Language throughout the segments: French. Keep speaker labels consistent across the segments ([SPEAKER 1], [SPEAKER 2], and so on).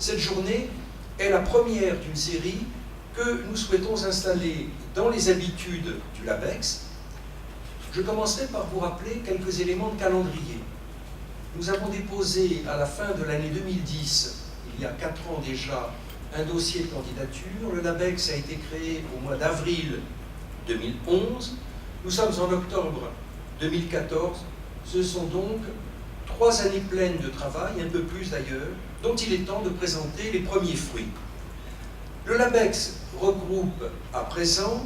[SPEAKER 1] Cette journée est la première d'une série que nous souhaitons installer dans les habitudes du LABEX. Je commencerai par vous rappeler quelques éléments de calendrier. Nous avons déposé à la fin de l'année 2010, il y a 4 ans déjà, un dossier de candidature. Le LABEX a été créé au mois d'avril 2011. Nous sommes en octobre 2014. Ce sont donc 3 années pleines de travail, un peu plus d'ailleurs, dont il est temps de présenter les premiers fruits. Le LABEX regroupe à présent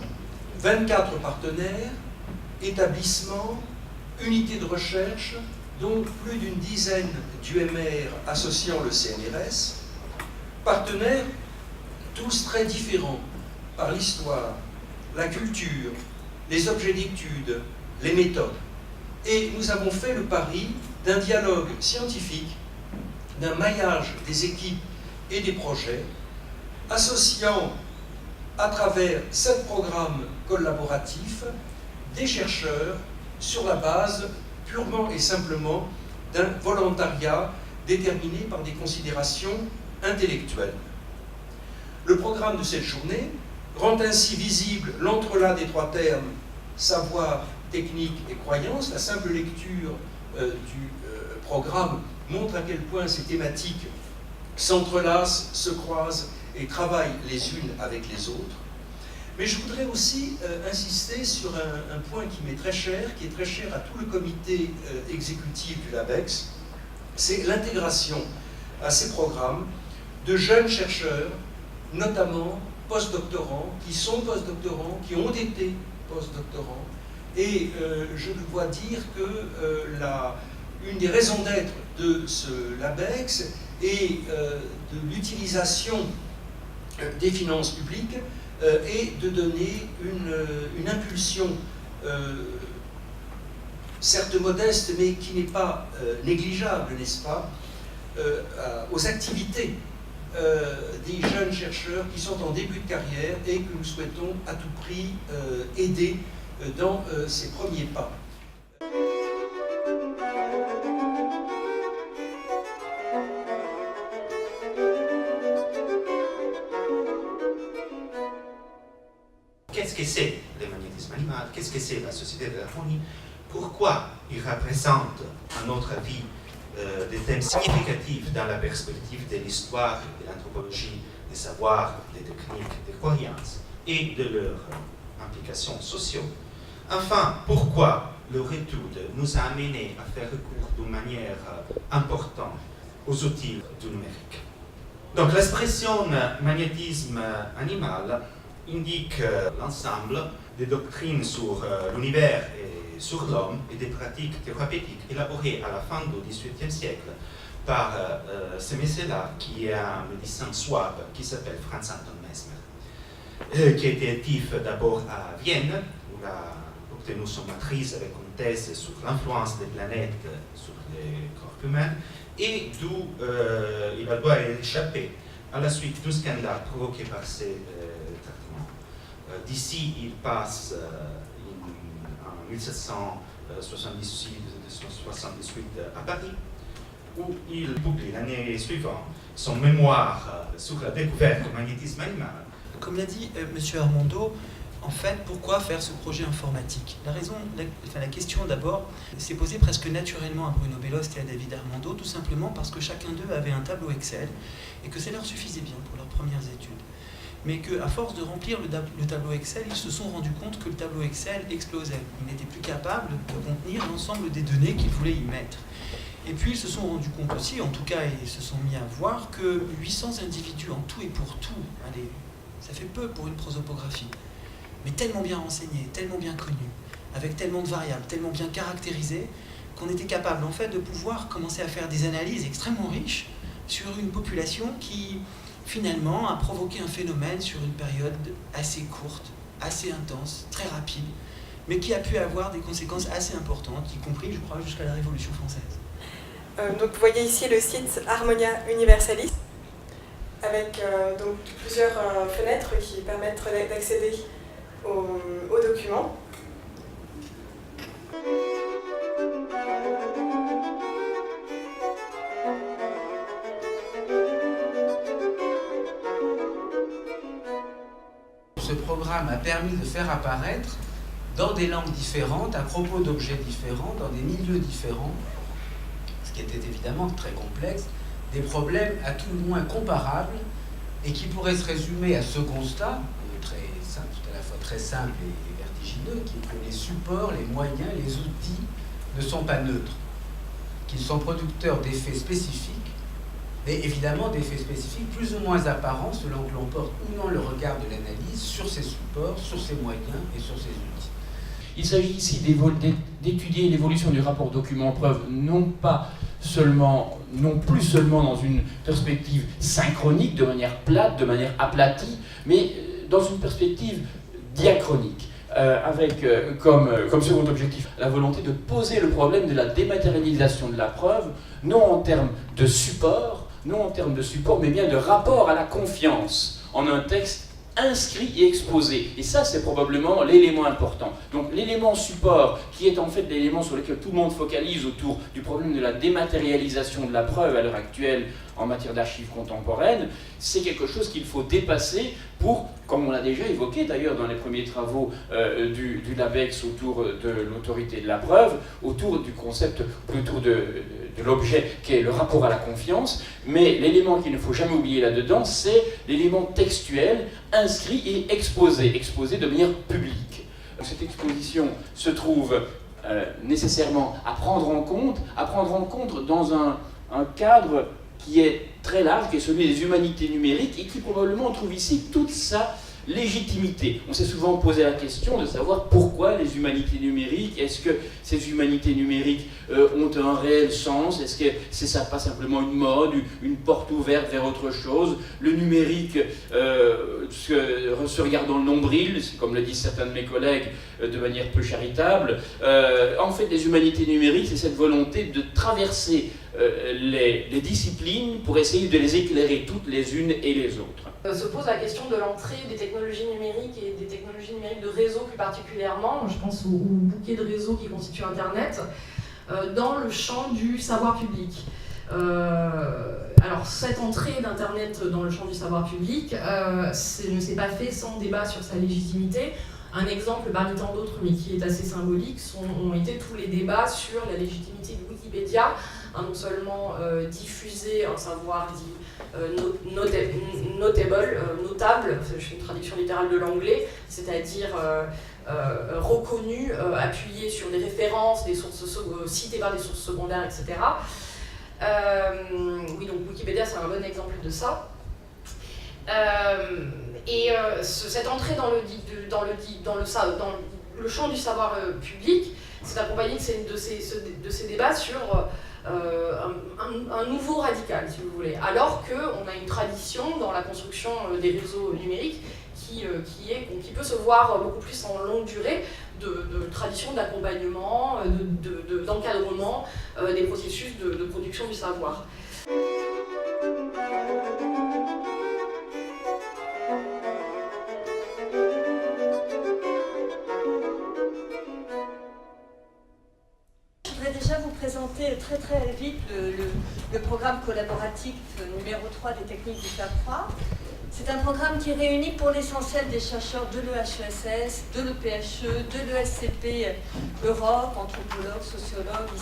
[SPEAKER 1] 24 partenaires, établissements, unités de recherche, dont plus d'une dizaine d'UMR associant le CNRS, partenaires tous très différents par l'histoire, la culture, les objets d'étude, les méthodes. Et nous avons fait le pari d'un dialogue scientifique, d'un maillage des équipes et des projets, associant à travers 7 programmes collaboratifs des chercheurs sur la base purement et simplement d'un volontariat déterminé par des considérations intellectuelles. Le programme de cette journée rend ainsi visible l'entrelac des 3 termes savoir, technique et croyance. La simple lecture du programme montre à quel point ces thématiques s'entrelacent, se croisent et travaillent les unes avec les autres. Mais je voudrais aussi insister sur un point qui m'est très cher, qui est très cher à tout le comité exécutif du LABEX, c'est l'intégration à ces programmes de jeunes chercheurs, notamment postdoctorants, qui sont postdoctorants, qui ont été postdoctorants. Et je dois dire que une des raisons d'être de ce LABEX et de l'utilisation des finances publiques et de donner une impulsion, certes modeste, mais qui n'est pas négligeable, n'est-ce pas, aux activités des jeunes chercheurs qui sont en début de carrière et que nous souhaitons à tout prix aider dans ces premiers pas.
[SPEAKER 2] Qu'est-ce que c'est le magnétisme animal? Qu'est-ce que c'est la société de l'harmonie? Pourquoi il représente, à notre avis, des thèmes significatifs dans la perspective de l'histoire, de l'anthropologie, des savoirs, des techniques, des croyances et de leurs implications sociales? Enfin, pourquoi leur étude nous a amené à faire recours d'une manière importante aux outils du numérique? Donc l'expression magnétisme animal indique l'ensemble des doctrines sur l'univers et sur l'homme et des pratiques thérapeutiques élaborées à la fin du XVIIIe siècle par ce monsieur-là qui est un médecin suave qui s'appelle Franz Anton Mesmer, qui a été actif d'abord à Vienne, où il a obtenu son maîtrise avec une thèse sur l'influence des planètes sur les corps humains, et d'où il doit échapper à la suite du scandale provoqué par ces traitements. D'ici, il passe en 1778 à Paris, où il publie l'année suivante son mémoire sur la découverte du magnétisme animal.
[SPEAKER 3] Comme l'a dit M. Armando, en fait, pourquoi faire ce projet informatique? La question d'abord s'est posée presque naturellement à Bruno Bellost et à David Armando, tout simplement parce que chacun d'eux avait un tableau Excel et que ça leur suffisait bien pour leurs premières études. Mais qu'à force de remplir le tableau Excel, ils se sont rendus compte que le tableau Excel explosait. Ils n'étaient plus capables de contenir l'ensemble des données qu'ils voulaient y mettre. Et puis ils se sont rendus compte aussi, en tout cas ils se sont mis à voir, que 800 individus en tout et pour tout, allez, ça fait peu pour une prosopographie, mais tellement bien renseignés, tellement bien connus, avec tellement de variables, tellement bien caractérisés, qu'on était capable en fait de pouvoir commencer à faire des analyses extrêmement riches sur une population qui finalement a provoqué un phénomène sur une période assez courte, assez intense, très rapide, mais qui a pu avoir des conséquences assez importantes, y compris, je crois, jusqu'à la Révolution française.
[SPEAKER 4] Donc vous voyez ici le site Harmonia Universalis, avec donc plusieurs fenêtres qui permettent d'accéder aux documents.
[SPEAKER 5] ce programme a permis de faire apparaître dans des langues différentes, à propos d'objets différents, dans des milieux différents, ce qui était évidemment très complexe, des problèmes à tout le moins comparables et qui pourraient se résumer à ce constat, très simple, tout à la fois très simple et vertigineux, qui est que les supports, les moyens, les outils ne sont pas neutres, qu'ils sont producteurs d'effets spécifiques, mais évidemment d'effets spécifiques plus ou moins apparents selon que l'on porte ou non le regard de l'analyse sur ces supports, sur ces moyens et sur ces outils.
[SPEAKER 6] Il s'agit ici d'étudier l'évolution du rapport document-preuve, non plus seulement dans une perspective synchronique, de manière plate, de manière aplatie, mais dans une perspective diachronique, avec comme second objectif la volonté de poser le problème de la dématérialisation de la preuve, non en termes de support, mais bien de rapport à la confiance en un texte inscrit et exposé. Et ça, c'est probablement l'élément important. Donc l'élément support, qui est en fait l'élément sur lequel tout le monde focalise autour du problème de la dématérialisation de la preuve à l'heure actuelle en matière d'archives contemporaines, c'est quelque chose qu'il faut dépasser pour, comme on l'a déjà évoqué d'ailleurs dans les premiers travaux du LabEx autour de l'autorité de la preuve, autour du concept, autour de l'objet qui est le rapport à la confiance, mais l'élément qu'il ne faut jamais oublier là-dedans, c'est l'élément textuel, inscrit et exposé de manière publique. Cette exposition se trouve nécessairement à prendre en compte dans un cadre qui est très large, qui est celui des humanités numériques et qui probablement trouve ici toute sa légitimité. On s'est souvent posé la question de savoir pourquoi les humanités numériques, est-ce que ces humanités numériques ont un réel sens, est-ce que c'est ça pas simplement une mode, une porte ouverte vers autre chose, le numérique se regarde dans le nombril, comme le disent certains de mes collègues de manière peu charitable. En fait, les humanités numériques, c'est cette volonté de traverser les disciplines pour essayer de les éclairer toutes les unes et les autres.
[SPEAKER 7] Se pose la question de l'entrée des technologies numériques et des technologies numériques de réseau plus particulièrement, je pense au bouquet de réseaux qui constitue Internet, dans le champ du savoir public. Alors cette entrée d'Internet dans le champ du savoir public ne s'est pas fait sans débat sur sa légitimité. Un exemple parmi tant d'autres, mais qui est assez symbolique, ont été tous les débats sur la légitimité de Wikipédia, non seulement diffuser un savoir dit notable, je fais une traduction littérale de l'anglais, c'est-à-dire reconnu, appuyé sur des références, des sources citées par des sources secondaires, etc. Oui, donc Wikipédia, c'est un bon exemple de ça. Cette entrée dans le champ du savoir public s'est accompagnée de ces débats sur un nouveau radical, si vous voulez, alors qu'on a une tradition dans la construction des réseaux numériques qui peut se voir beaucoup plus en longue durée de tradition d'accompagnement, d'encadrement des processus de production du savoir.
[SPEAKER 8] Présenter très vite le programme collaboratif numéro 3 des techniques du faire-croire. C'est un programme qui réunit pour l'essentiel des chercheurs de l'EHESS, de l'EPHE, de l'ESCP Europe, anthropologues, sociologues,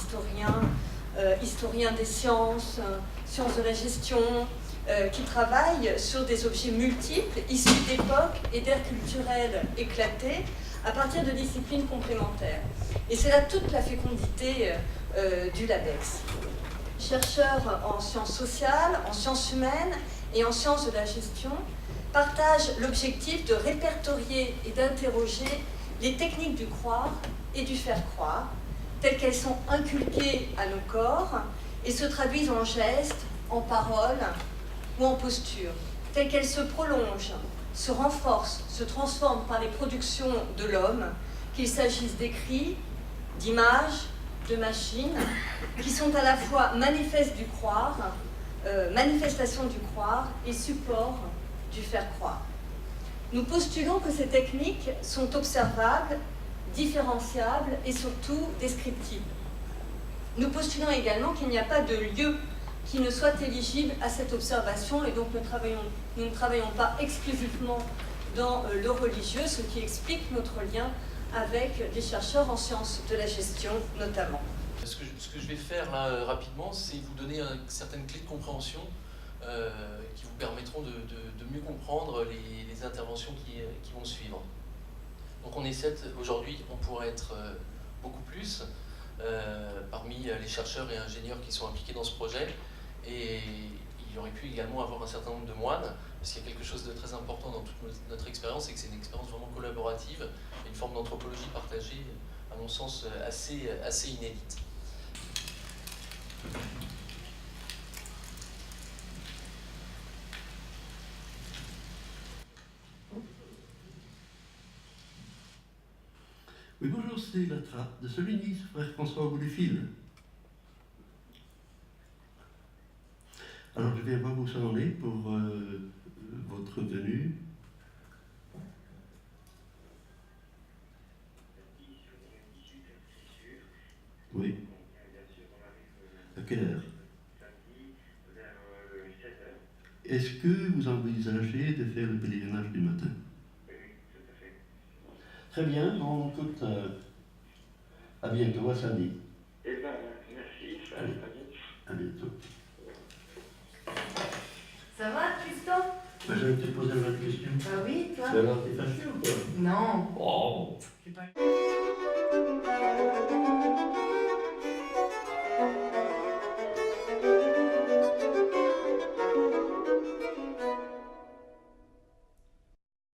[SPEAKER 8] historiens des sciences, sciences de la gestion, qui travaillent sur des objets multiples, issus d'époques et d'ères culturelles éclatées, à partir de disciplines complémentaires. Et c'est là toute la fécondité du LabEx. Chercheurs en sciences sociales, en sciences humaines et en sciences de la gestion partagent l'objectif de répertorier et d'interroger les techniques du croire et du faire croire, telles qu'elles sont inculquées à nos corps et se traduisent en gestes, en paroles ou en postures, telles qu'elles se prolongent, se renforcent, se transforment par les productions de l'homme, qu'il s'agisse d'écrits, d'images, de machines, qui sont à la fois manifestes du croire, manifestation du croire et support du faire croire. Nous postulons que ces techniques sont observables, différenciables et surtout descriptibles. Nous postulons également qu'il n'y a pas de lieu qui ne soit éligible à cette observation et donc nous ne travaillons pas exclusivement dans le religieux, ce qui explique notre lien avec des chercheurs en sciences de la gestion notamment.
[SPEAKER 9] Ce que je vais faire là rapidement, c'est vous donner certaines clés de compréhension qui vous permettront de mieux comprendre les interventions qui vont suivre. Donc on est 7 aujourd'hui, on pourrait être beaucoup plus parmi les chercheurs et ingénieurs qui sont impliqués dans ce projet, et il aurait pu également avoir un certain nombre de moines, parce qu'il y a quelque chose de très important dans toute notre expérience, c'est que c'est une expérience vraiment collaborative, et une forme d'anthropologie partagée, à mon sens, assez inédite.
[SPEAKER 10] Oui, bonjour, c'est la trappe de Soligny, frère François au bout du fil. Alors, je vais voir où ça en est pour votre venue. Oui. À quelle heure? Est-ce que vous envisagez de faire le pèlerinage du matin? Très bien, on écoute. À bientôt, à samedi.
[SPEAKER 11] Eh bien, merci.
[SPEAKER 10] Allez, à bientôt.
[SPEAKER 12] Ça va, Tristan?
[SPEAKER 10] Ben, je vais te poser une autre question.
[SPEAKER 12] Bah oui, toi.
[SPEAKER 10] Alors, t'es fâché ou quoi?
[SPEAKER 12] Non.
[SPEAKER 10] Oh.
[SPEAKER 12] J'ai pas...